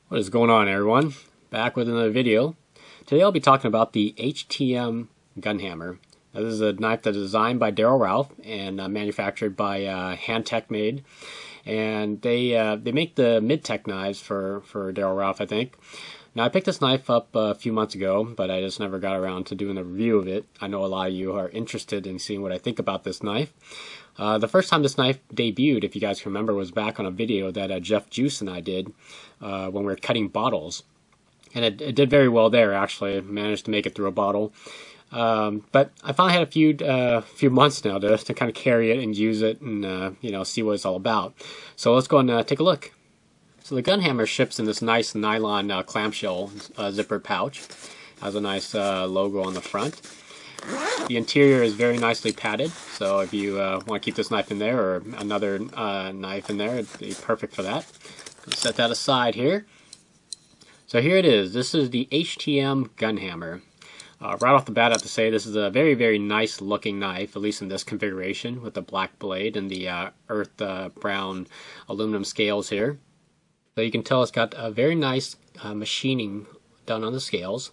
What is going on, everyone? Back with another video. Today I'll be talking about the HTM Gunhammer. Now, this is a knife that is designed by Darrel Ralph and manufactured by Handtech Made. And they make the mid-tech knives for Darrel Ralph, I think. Now, I picked this knife up a few months ago, but I just never got around to doing a review of it. I know a lot of you are interested in seeing what I think about this knife. The first time this knife debuted, if you guys can remember, was back on a video that Jeff Juice and I did when we were cutting bottles. And it did very well there, actually. I managed to make it through a bottle. But I finally had a few months now to kind of carry it and use it and see what it's all about. So let's go and take a look. So the Gunhammer ships in this nice nylon clamshell zipper pouch. Has a nice logo on the front. The interior is very nicely padded, so if you want to keep this knife in there or another knife in there, it'd be perfect for that. Let's set that aside here. So here it is. This is the HTM Gunhammer. Right off the bat, I have to say this is a very, very nice looking knife, at least in this configuration, with the black blade and the earth brown aluminum scales here. So you can tell it's got a very nice machining done on the scales.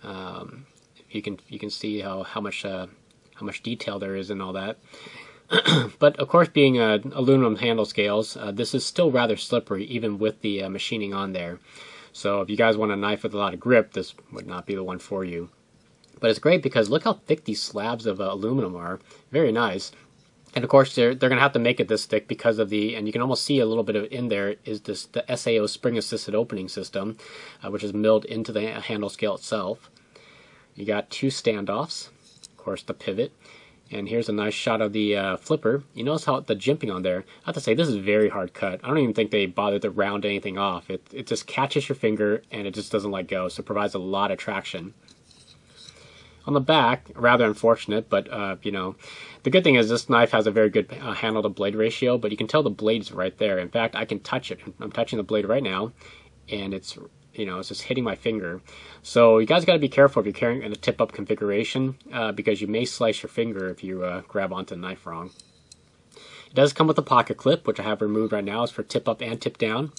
You can see how much detail there is in all that. But of course, being aluminum handle scales, this is still rather slippery, even with the machining on there. So if you guys want a knife with a lot of grip, this would not be the one for you. But it's great because look how thick these slabs of aluminum are. Very nice. And of course, they're going to have to make it this thick because of and you can almost see a little bit of it in there, is the SAO spring-assisted opening system, which is milled into the handle scale itself. You got two standoffs, of course the pivot, and here's a nice shot of the flipper. You notice how the jimping on there. I have to say, this is very hard cut. I don't even think they bothered to round anything off. It just catches your finger and it just doesn't let go, so it provides a lot of traction. On the back, rather unfortunate, but the good thing is this knife has a very good handle to blade ratio, but you can tell the blade's right there. In fact, I can touch it. I'm touching the blade right now, and it's just hitting my finger. So you guys got to be careful if you're carrying in a tip-up configuration, because you may slice your finger if you grab onto the knife wrong. It does come with a pocket clip, which I have removed right now. It's for tip-up and tip-down.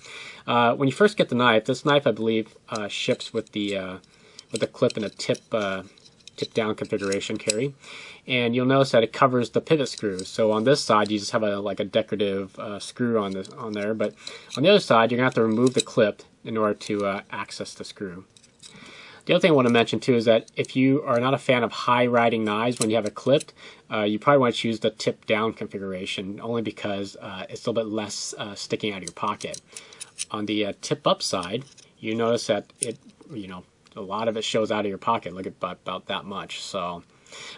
When you first get the knife, this knife, I believe, ships with the clip and a tip-down configuration carry, and you'll notice that it covers the pivot screws. So on this side, you just have a decorative screw on there, but on the other side, you're gonna have to remove the clip in order to access the screw. The other thing I want to mention too is that if you are not a fan of high riding knives when you have it clipped, you probably want to choose the tip-down configuration, only because it's a little bit less sticking out of your pocket. On the tip-up side, you notice that a lot of it shows out of your pocket. Look at about that much. So,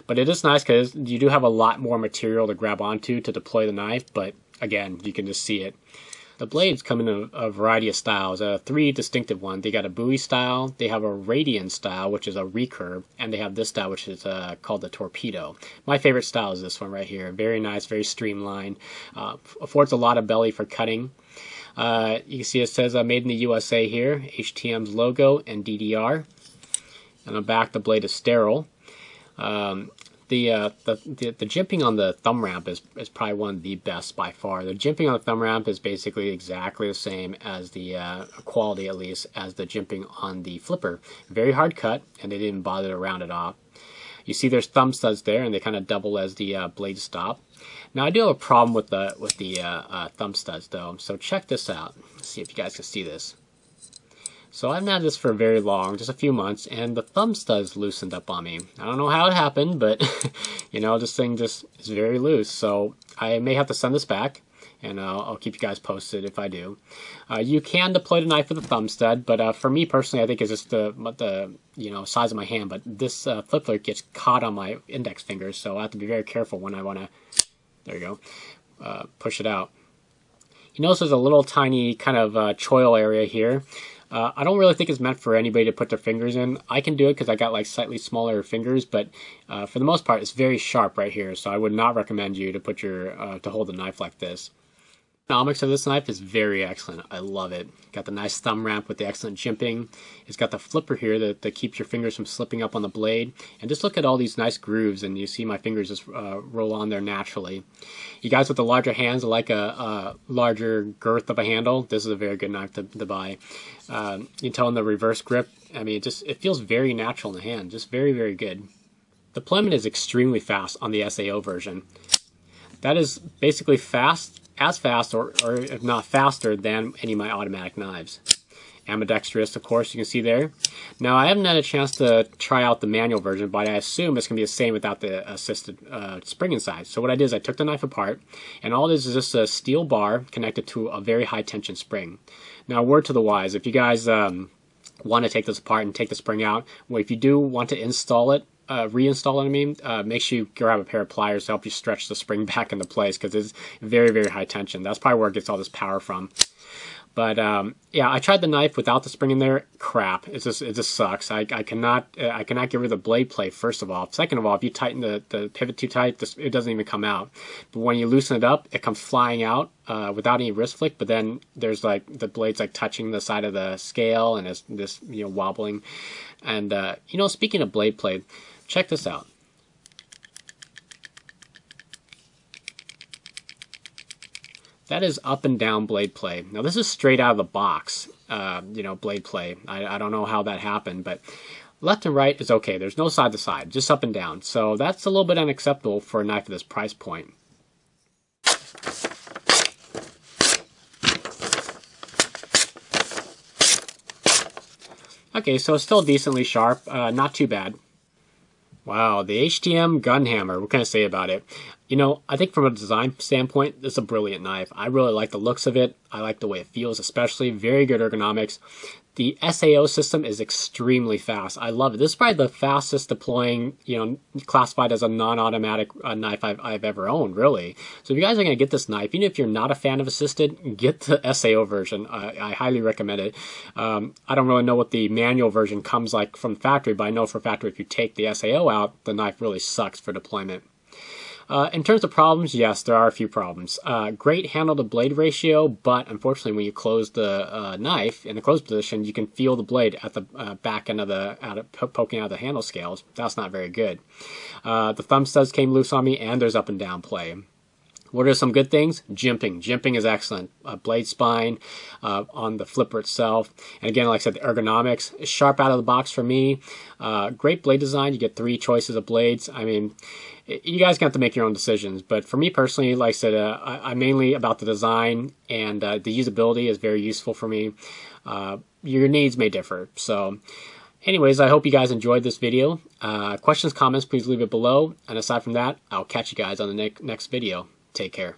but it is nice because you do have a lot more material to grab onto to deploy the knife, but again, you can just see it. The blades come in a variety of styles, three distinctive ones. They got a buoy style, they have a radian style, which is a recurve, and they have this style, which is called the Torpedo. My favorite style is this one right here. Very nice, very streamlined, affords a lot of belly for cutting. You can see it says made in the USA here, HTM's logo and DDR. And on the back, the blade is sterile. The jimping on the thumb ramp is probably one of the best by far. The jimping on the thumb ramp is basically exactly the same as the quality, at least, as the jimping on the flipper. Very hard cut, and they didn't bother to round it off. You see there's thumb studs there, and they kind of double as the blade stop. Now I do have a problem with the thumb studs though, so check this out. Let's see if you guys can see this. So I haven't had this for very long, just a few months, and the thumb studs loosened up on me. I don't know how it happened, but this thing just is very loose. So I may have to send this back, and I'll keep you guys posted if I do. You can deploy the knife with a thumb stud, but for me personally, I think it's just the size of my hand. But this flipper gets caught on my index finger, so I have to be very careful when I want to. There you go. Push it out. You notice there's a little tiny kind of choil area here. I don't really think it's meant for anybody to put their fingers in. I can do it because I got like slightly smaller fingers, but for the most part, it's very sharp right here. So I would not recommend you to put to hold the knife like this. Ergonomics of this knife is very excellent. I love it. Got the nice thumb ramp with the excellent jimping. It's got the flipper here that keeps your fingers from slipping up on the blade. And just look at all these nice grooves, and you see my fingers just roll on there naturally. You guys with the larger hands like a larger girth of a handle, this is a very good knife to buy. You can tell in the reverse grip, I mean, it feels very natural in the hand. Just very, very good. Deployment is extremely fast on the SAO version. That is basically as fast or if not faster than any of my automatic knives. Ambidextrous, of course, you can see there. Now, I haven't had a chance to try out the manual version, but I assume it's going to be the same without the assisted spring inside. So what I did is I took the knife apart, and all this is just a steel bar connected to a very high tension spring. Now, word to the wise, if you guys want to take this apart and take the spring out, well, if you do want to install it, reinstall it, make sure you grab a pair of pliers to help you stretch the spring back into place, because it's very, very high tension. That's probably where it gets all this power from. But yeah, I tried the knife without the spring in there. Crap, it just sucks. I cannot get rid of the blade play, first of all. Second of all, if you tighten the pivot too tight, it doesn't even come out. But when you loosen it up, it comes flying out without any wrist flick. But then there's like the blade's like touching the side of the scale, and it's this wobbling. And speaking of blade play, check this out. That is up and down blade play. Now this is straight out of the box, blade play. I don't know how that happened, but left and right is okay. There's no side to side, just up and down. So that's a little bit unacceptable for a knife at this price point. Okay, so it's still decently sharp, not too bad. Wow, the HTM Gunhammer, what can I say about it? I think from a design standpoint, it's a brilliant knife. I really like the looks of it. I like the way it feels, especially. Very good ergonomics. The SAO system is extremely fast. I love it. This is probably the fastest deploying, classified as a non-automatic knife I've ever owned, really. So if you guys are going to get this knife, even if you're not a fan of assisted, get the SAO version. I highly recommend it. I don't really know what the manual version comes like from factory, but I know for a fact if you take the SAO out, the knife really sucks for deployment. In terms of problems, yes, there are a few problems. Great handle to blade ratio, but unfortunately when you close the knife in the closed position, you can feel the blade at the back end of poking out of the handle scales. That's not very good. The thumb studs came loose on me, and there's up and down play. What are some good things? Jimping. Jimping is excellent. Blade spine on the flipper itself. And again, like I said, the ergonomics is sharp out of the box for me. Great blade design. You get 3 choices of blades. I mean, you guys have to make your own decisions. But for me personally, like I said, I'm mainly about the design, and the usability is very useful for me. Your needs may differ. So anyways, I hope you guys enjoyed this video. Questions, comments, please leave it below. And aside from that, I'll catch you guys on the next video. Take care.